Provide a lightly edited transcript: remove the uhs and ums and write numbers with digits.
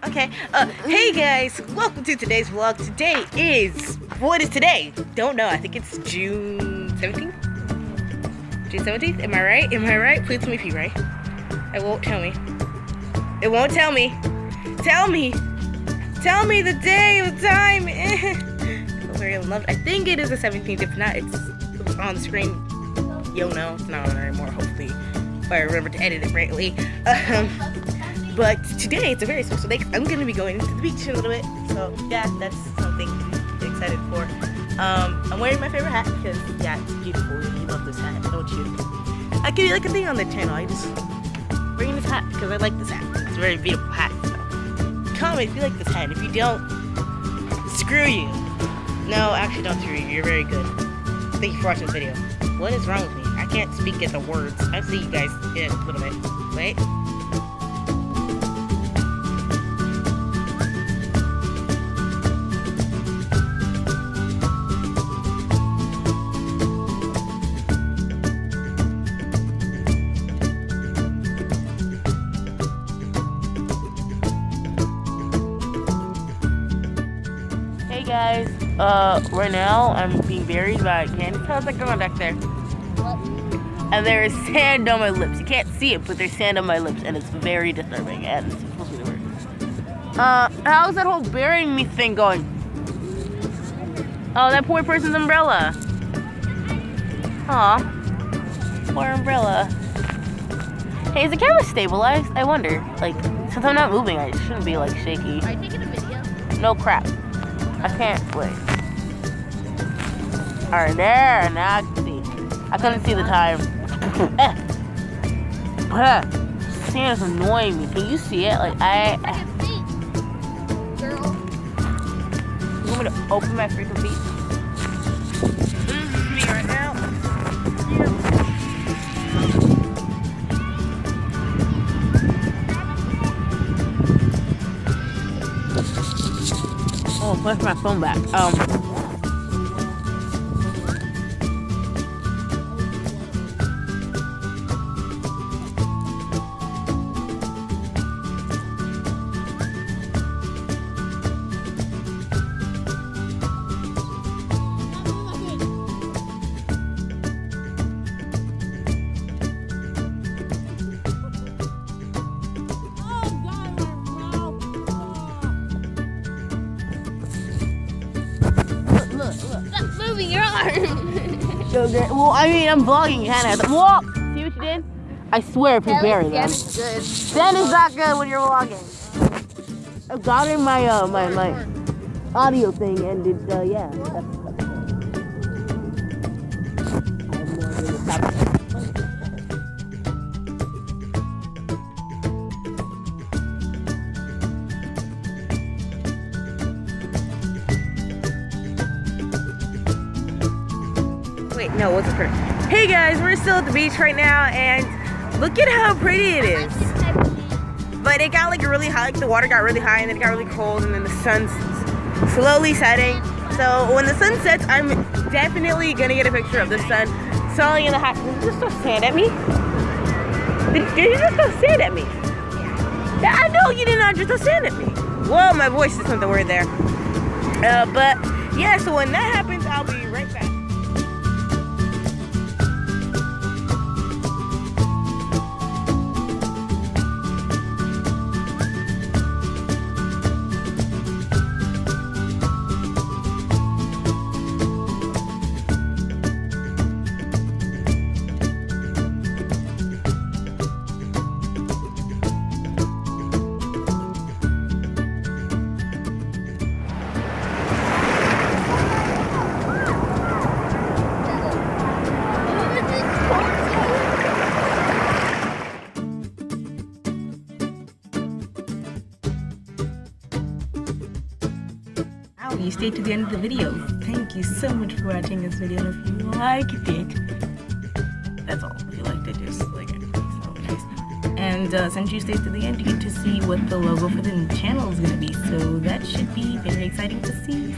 Okay. Hey guys, welcome to today's vlog. Today is, what is today? Don't know. I think it's June 17th? June 17th? Am I right? Am I right? Please let me be right. It won't tell me. It won't tell me. Tell me. Tell me the day, the time. Very unloved. I think it is the 17th. If not, it's on the screen. You'll know. It's not on there anymore, hopefully. If I remember to edit it rightly. But today it's a very special day. I'm gonna be going to the beach in a little bit. So yeah, that's something I'm excited for. I'm wearing my favorite hat because yeah, it's beautiful. You love this hat, don't you? I could be like a thing on the channel. I just bring this hat because I like this hat. It's a very beautiful hat. So comment if you like this hat. If you don't, screw you. No, actually don't screw you. You're very good. Thank you for watching this video. What is wrong with me? I can't speak at the words. I'll see you guys in a little bit. Wait. Hey guys, right now I'm being buried by Candy. How's that going back there? What? And there is sand on my lips. You can't see it, but there's sand on my lips, and it's very disturbing. And it's supposed to be the word. How's that whole burying me thing going? Oh, that poor person's umbrella. Aw, poor umbrella. Hey, is the camera stabilized? I wonder. Like, since I'm not moving, I shouldn't be like shaky. Are you taking a video? No crap. I can't wait. Alright, there. Now I can see. I couldn't see the time. Sand is annoying me. Can you see it? Like I can see. Girl. You want me to open my freaking feet? This is me right now. Oh, push my phone back. Stop moving your arm. Well, I mean, I'm vlogging, Hannah. Whoa! See what you did? I swear if you bury them. Good. Then it's not good when you're vlogging. I've got in my my audio thing, and it yeah. Wait, no, what's it for? Hey guys, we're still at the beach right now, and look at how pretty it is. But it got like really high, like the water got really high, and then it got really cold, and then the sun's slowly setting. So when the sun sets, I'm definitely gonna get a picture of the sun falling in the hat. Did you just throw sand at me? Did you just throw sand at me? Yeah, I know you did not just throw sand at me. Whoa, my voice is not the word there. But yeah, so when that happens, I'll be right back. You stayed to the end of the video. Thank you so much for watching this video. If you liked it, that's all. If you liked it, just like it. So nice. And since you stayed to the end, you get to see what the logo for the channel is going to be. So that should be very exciting to see.